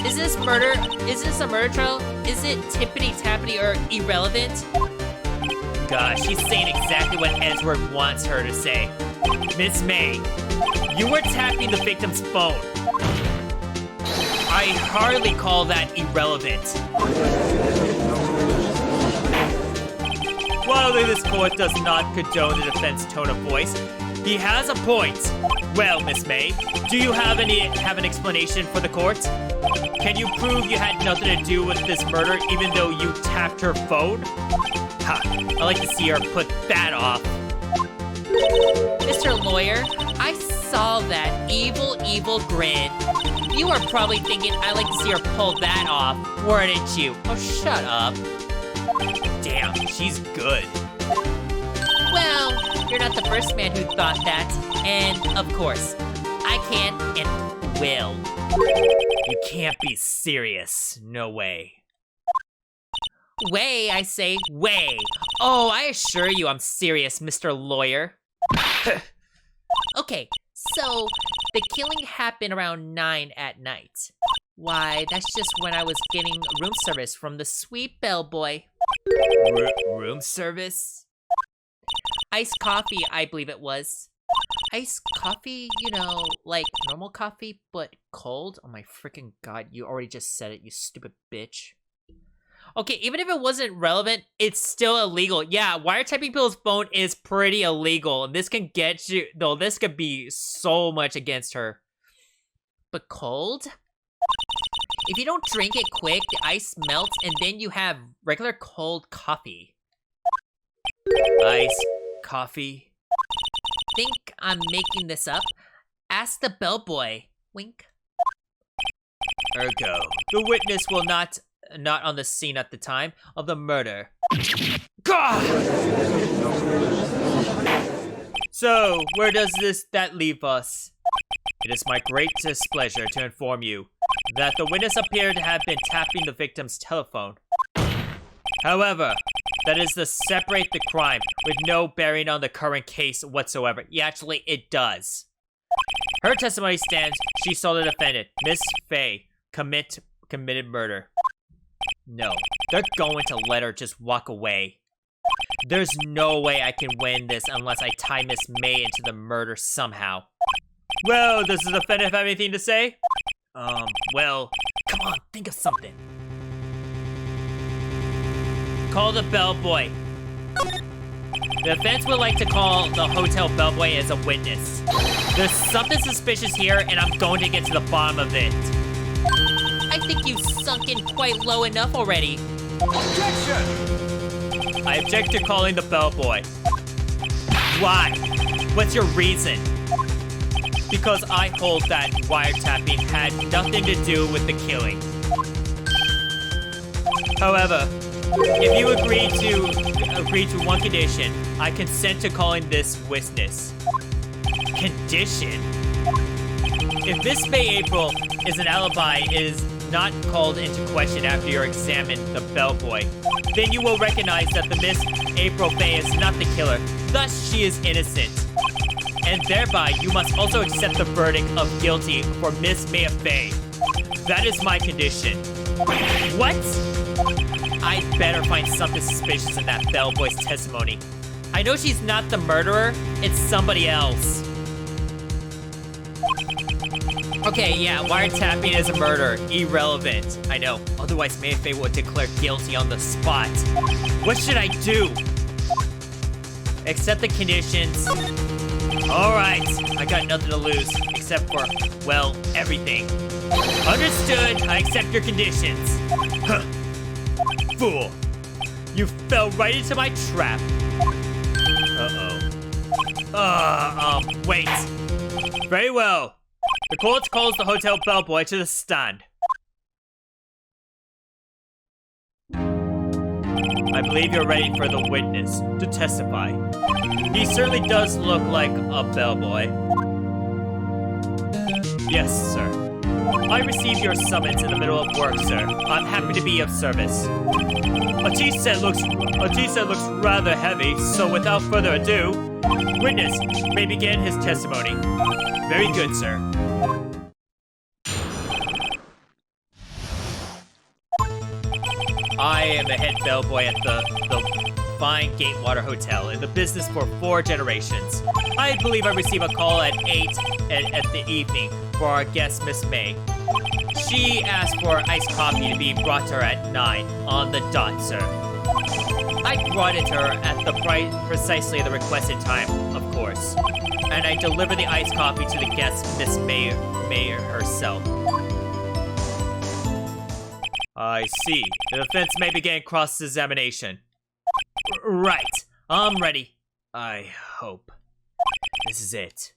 [SPEAKER 1] Is this murder? Is this a murder trial? Is it tippity-tappity or irrelevant? Gosh, she's saying exactly what Edward wants her to say. Miss May, you were tapping the victim's phone. I hardly call that irrelevant. While this court does not condone the defense's tone of voice, he has a point. Well, Miss May, do you have an explanation for the court? Can you prove you had nothing to do with this murder even though you tapped her phone? Ha, I like to see her put that off. Mr. Lawyer, I saw that evil grin. You are probably thinking I'd like to see her pull that off, weren't you? Oh, shut up. Damn, she's good. Well, you're not the first man who thought that. And, of course, I can and will. You can't be serious. No way. Way, I say, way. Oh, I assure you I'm serious, Mr. Lawyer. Okay, so the killing happened around 9 at night. Why, that's just when I was getting room service from the sweet bellboy. Room service? Iced coffee, I believe it was. Iced coffee, you know, like normal coffee, but cold? Oh my freaking god, you already just said it, you stupid bitch. Okay, even if it wasn't relevant, it's still illegal. Yeah, wiretapping people's phone is pretty illegal. This can get you, though, this could be so much against her. But cold? If you don't drink it quick, the ice melts, and then you have regular cold coffee. Iced coffee? Think I'm making this up? Ask the bellboy. Wink. Ergo, the witness will not on the scene at the time of the murder. God! So, where does that leave us? It is my great displeasure to inform you that the witness appeared to have been tapping the victim's telephone. However, that is to separate the crime with no bearing on the current case whatsoever. Yeah, actually, it does. Her testimony stands. She saw the defendant, Miss Faye, committed murder. No, they're going to let her just walk away. There's no way I can win this unless I tie Miss May into the murder somehow. Well, does the defendant have anything to say? Well, come on, think of something. Call the bellboy. The defense would like to call the hotel bellboy as a witness. There's something suspicious here, and I'm going to get to the bottom of it.
[SPEAKER 2] I think you've sunk in quite low enough already.
[SPEAKER 3] Objection!
[SPEAKER 1] I object to calling the bellboy. Why? What's your reason? Because I hold that wiretapping had nothing to do with the killing. However, if you agree to one condition, I consent to calling this witness. Condition? If Miss May April is an alibi, is not called into question after you examine the bellboy, then you will recognize that the Miss April Faye is not the killer, thus she is innocent. And thereby, you must also accept the verdict of guilty for Miss Maya Faye. That is my condition. What? I better find something suspicious in that bellboy's testimony. I know she's not the murderer, it's somebody else. Okay, yeah, wiretapping is a murder. Irrelevant. I know. Otherwise, Maya Faye would declare guilty on the spot. What should I do? Accept the conditions. Alright, I got nothing to lose, except for, well, everything. Understood, I accept your conditions. Huh. Fool. You fell right into my trap. Wait. Very well. The court calls the hotel bellboy to the stand. I believe you're ready for the witness to testify. He certainly does look like a bellboy. Yes, sir. I received your summons in the middle of work, sir. I'm happy to be of service. A tea set looks rather heavy, so without further ado, witness may begin his testimony. Very good, sir. I am the head bellboy at the fine Gatewater Hotel in the business for 4 generations. I believe I received a call at 8 at the evening for our guest, Miss May. She asked for iced coffee to be brought to her at 9 on the dot, sir. I brought it to her at the precisely the requested time, of course. And I delivered the iced coffee to the guest, Miss May herself. I see. The defense may begin cross-examination. Right. I'm ready. I hope. This is it.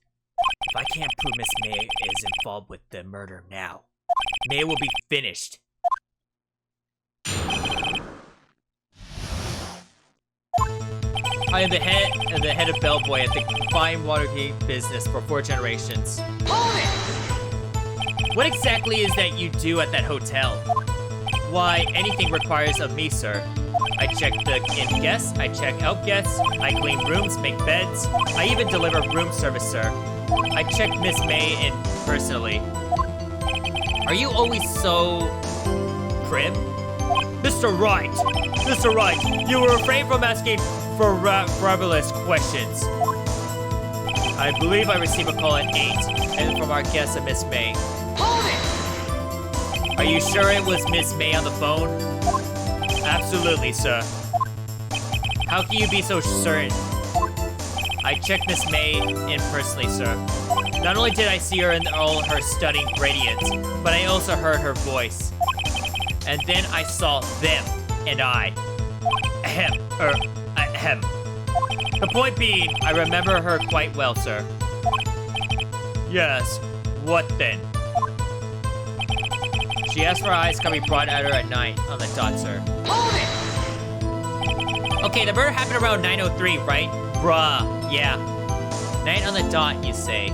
[SPEAKER 1] If I can't prove Miss May is involved with the murder now, May will be finished. I am the head of bellboy at the fine Watergate business for 4 generations.
[SPEAKER 3] Hold it!
[SPEAKER 1] What exactly is that you do at that hotel? Why, anything requires of me, sir. I check in guests, I check out guests, I clean rooms, make beds, I even deliver room service, sir. I check Miss May in personally. Are you always so prim? Mr. Wright! Mr. Wright, you will refrain from asking frivolous questions. I believe I received a call at 8, and from our guest, a Miss May.
[SPEAKER 3] Hold it!
[SPEAKER 1] Are you sure it was Miss May on the phone? Absolutely, sir. How can you be so certain? I checked Miss May in personally, sir. Not only did I see her in all her stunning radiance, but I also heard her voice. And then I saw them, and I. Ahem. The point being, I remember her quite well, sir. Yes. What then? She asked for iced coffee brought at her at 9 on the dot, sir.
[SPEAKER 3] Hold it!
[SPEAKER 1] Okay, the murder happened around 9:03, right? Bruh, yeah. 9 on the dot, you say?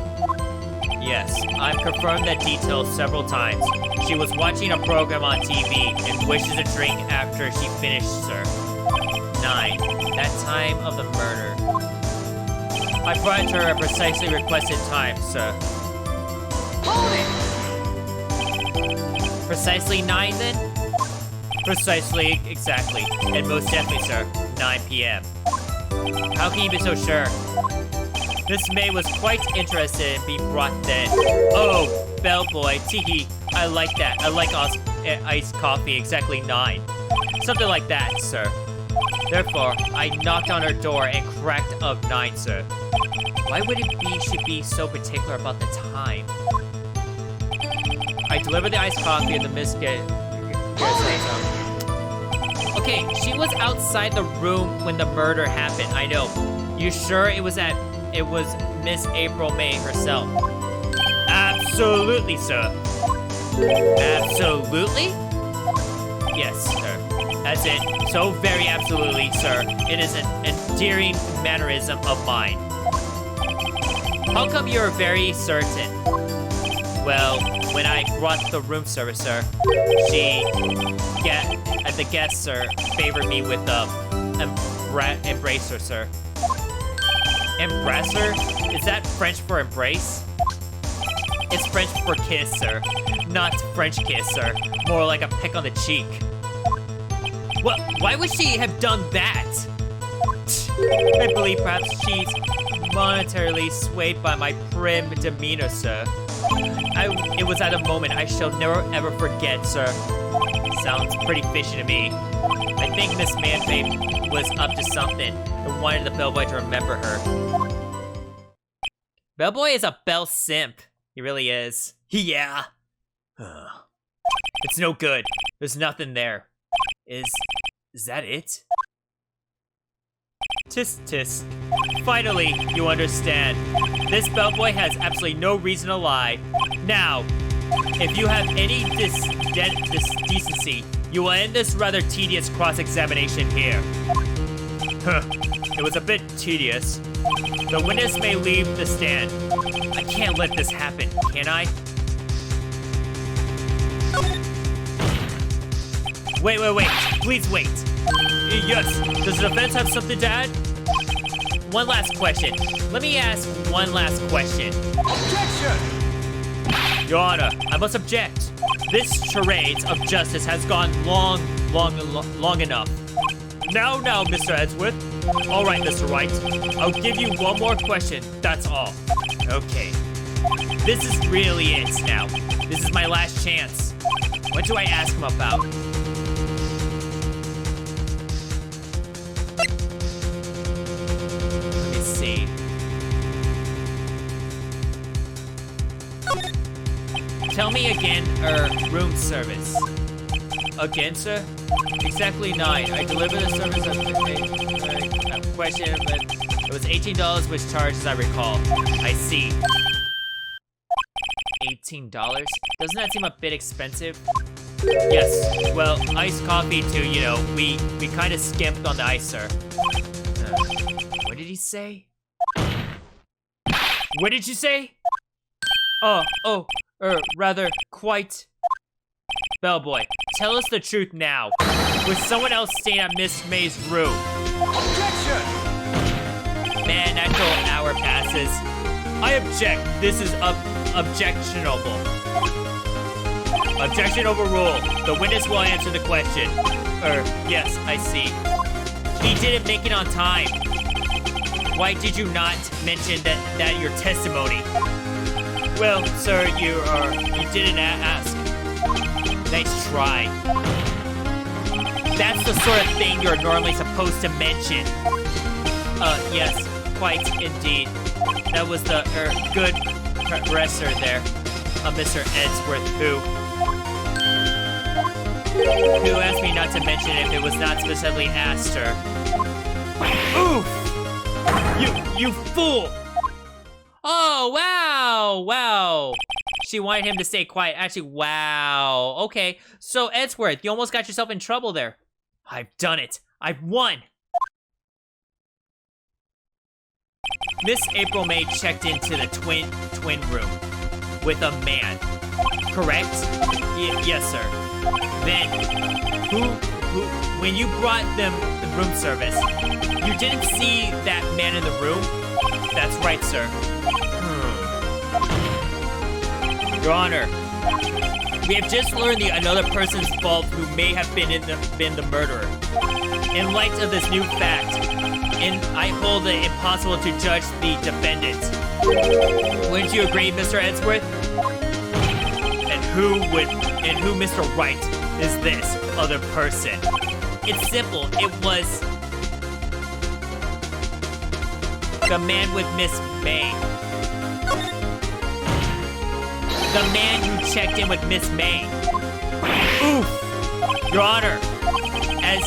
[SPEAKER 1] Yes, I've confirmed that detail several times. She was watching a program on TV and wishes a drink after she finished, sir. 9, that time of the murder. I brought it to her at precisely requested time, sir.
[SPEAKER 3] Hold it!
[SPEAKER 1] Precisely 9 then? Precisely, exactly, and most definitely, sir, 9 p.m. How can you be so sure? Miss May was quite interested in being brought then. Oh, bellboy, teehee, I like that. I like iced coffee, exactly 9. Something like that, sir. Therefore, I knocked on her door and cracked of 9, sir. Why would it be should be so particular about the time? I delivered the iced coffee and the biscuit. Okay, she was outside the room when the murder happened. I know. You sure it was Miss April May herself? Absolutely, sir. Absolutely? Yes, sir. That's it. So very absolutely, sir. It is an endearing mannerism of mine. How come you're very certain? Well, when I brought the room service, sir, the guest, sir, favored me with the embracer, sir. Embracer? Is that French for embrace? It's French for kiss, sir. Not French kiss, sir. More like a peck on the cheek. Well, why would she have done that? I believe perhaps she's monetarily swayed by my prim demeanor, sir. It was at a moment I shall never ever forget, sir. Sounds pretty fishy to me. I think Miss Manfape was up to something and wanted the bellboy to remember her. Bellboy is a bell simp. He really is. Yeah. It's no good. There's nothing there. Is that it? Tisk tisk. Finally, you understand. This bellboy has absolutely no reason to lie. Now, if you have any decency, you will end this rather tedious cross-examination here. It was a bit tedious. The witness may leave the stand. I can't let this happen, can I? Wait. Please wait. Yes, does the defense have something to add? One last question. Let me ask one last question.
[SPEAKER 3] Objection!
[SPEAKER 1] Your Honor, I must object. This charade of justice has gone long enough. Now, Mr. Edgeworth. All right, Mr. Wright. I'll give you one more question, that's all. Okay. This is really it now. This is my last chance. What do I ask him about? Let me see. Tell me again, room service. Again, sir? Exactly 9. I delivered the service of question, but it was $18 which charged, as I recall. I see. $18? Doesn't that seem a bit expensive? Yes, well, iced coffee too, you know. We kind of skimped on the ice, sir. What did he say? What did you say? Rather, quite. Bellboy, tell us the truth now. Was someone else staying at Miss May's room?
[SPEAKER 3] Objection!
[SPEAKER 1] Man, that whole hour passes. I object. This is objectionable. Objection overruled. The witness will answer the question. Yes, I see. He didn't make it on time. Why did you not mention that your testimony? Well, sir, you didn't ask. Nice try. That's the sort of thing you're normally supposed to mention. Yes, quite indeed. That was the, good dresser there. Mr. Edgeworth, who asked me not to mention it if it was not specifically asked her. Oof! You fool! Oh, wow! She wanted him to stay quiet. Actually, wow. Okay, so Edgeworth, you almost got yourself in trouble there. I've done it. I've won. Miss April May checked into the twin room with a man, correct? Yes, sir. Then, when you brought them the room service, you didn't see that man in the room? That's right, sir. Your Honor, we have just learned another person's fault who may have been the murderer. In light of this new fact, I hold it impossible to judge the defendant. Wouldn't you agree, Mr. Edgeworth? And who, Mr. Wright, is this other person? It's simple. It was The man with Miss May. The man who checked in with Miss May. Oof! Your Honor, as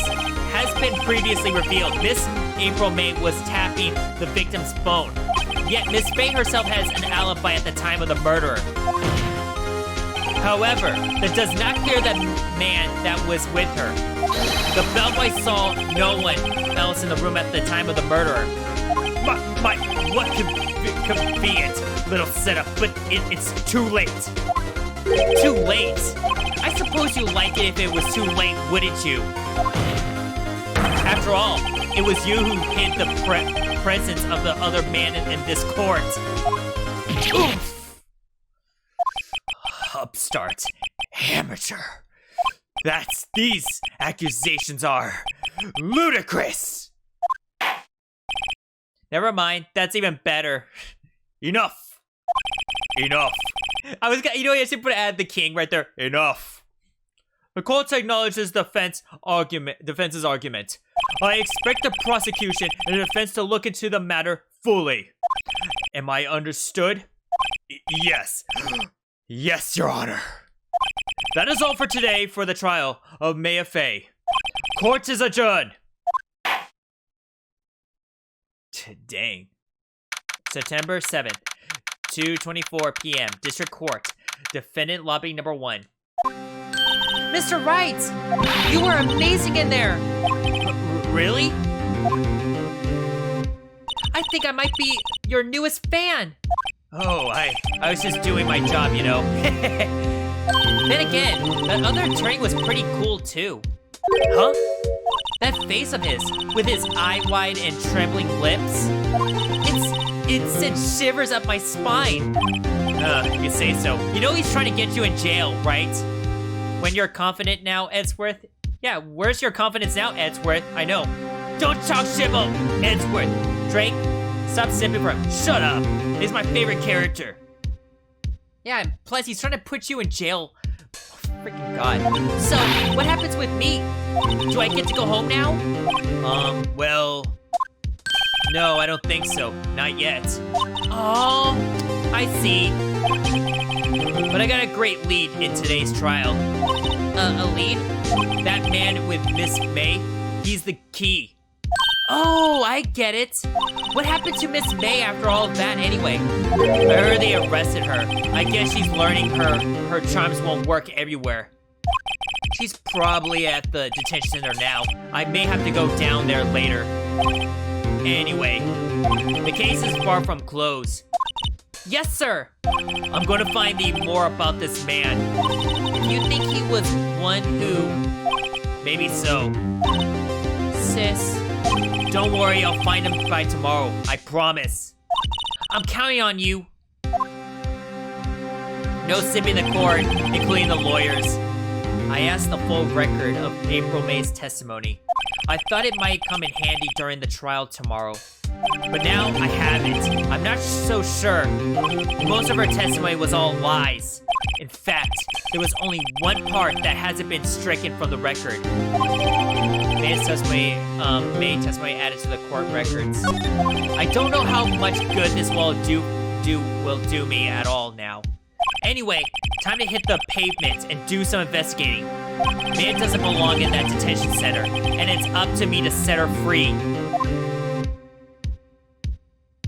[SPEAKER 1] has been previously revealed, Miss April May was tapping the victim's phone. Yet Miss May herself has an alibi at the time of the murder. However, that does not clear the man that was with her. The bellboy saw no one else in the room at the time of the murder. What convenient little setup, but it's too late. Too late? I suppose you'd like it if it was too late, wouldn't you? After all, it was you who hid the presence of the other man in this court. Oof! Upstart. Amateur. These accusations are ludicrous. Never mind, that's even better. Enough. Enough. I should add the king right there. Enough. The court acknowledges defense's argument. I expect the prosecution and the defense to look into the matter fully. Am I understood? Yes. Yes, Your Honor. That is all for today for the trial of Maya Fey. Court is adjourned. Dang. September 7th, 2:24 p.m. District Court. Defendant lobby number 1.
[SPEAKER 2] Mr. Wrights, you were amazing in there.
[SPEAKER 1] Really?
[SPEAKER 2] I think I might be your newest fan.
[SPEAKER 1] Oh, I was just doing my job, you know.
[SPEAKER 2] Then again, that other attorney was pretty cool too.
[SPEAKER 1] Huh?
[SPEAKER 2] That face of his, with his eye-wide and trembling lips, it sent shivers up my spine.
[SPEAKER 1] You can say so.
[SPEAKER 2] You know he's trying to get you in jail, right?
[SPEAKER 1] When you're confident now, Edsworth? Yeah, where's your confidence now, Edsworth? I know. Don't talk shit about Edsworth. Drake, stop sipping for him. Shut up. He's my favorite character.
[SPEAKER 2] Yeah, and plus he's trying to put you in jail. Freaking God. So, what happens with me? Do I get to go home now?
[SPEAKER 1] Well... No, I don't think so. Not yet.
[SPEAKER 2] Oh, I see.
[SPEAKER 1] But I got a great lead in today's trial.
[SPEAKER 2] A lead?
[SPEAKER 1] That man with Miss May, he's the key.
[SPEAKER 2] Oh, I get it. What happened to Miss May after all of that anyway?
[SPEAKER 1] I heard they arrested her. I guess she's learning her charms won't work everywhere. She's probably at the detention center now. I may have to go down there later. Anyway, the case is far from closed.
[SPEAKER 2] Yes, sir.
[SPEAKER 1] I'm going to find out more about this man.
[SPEAKER 2] You think he was one who...
[SPEAKER 1] Maybe so.
[SPEAKER 2] Sis.
[SPEAKER 1] Don't worry, I'll find him by tomorrow. I promise.
[SPEAKER 2] I'm counting on you.
[SPEAKER 1] No sipping the court, including the lawyers. I asked the full record of April May's testimony. I thought it might come in handy during the trial tomorrow. But now I have it. I'm not so sure. Most of her testimony was all lies. In fact, there was only one part that hasn't been stricken from the record. May's testimony added to the court records. I don't know how much good this will do me at all now. Anyway, time to hit the pavement and do some investigating. May doesn't belong in that detention center, and it's up to me to set her free.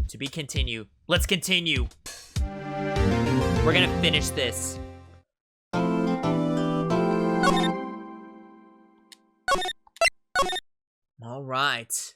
[SPEAKER 1] To be continued. Let's continue. We're gonna finish this. All right.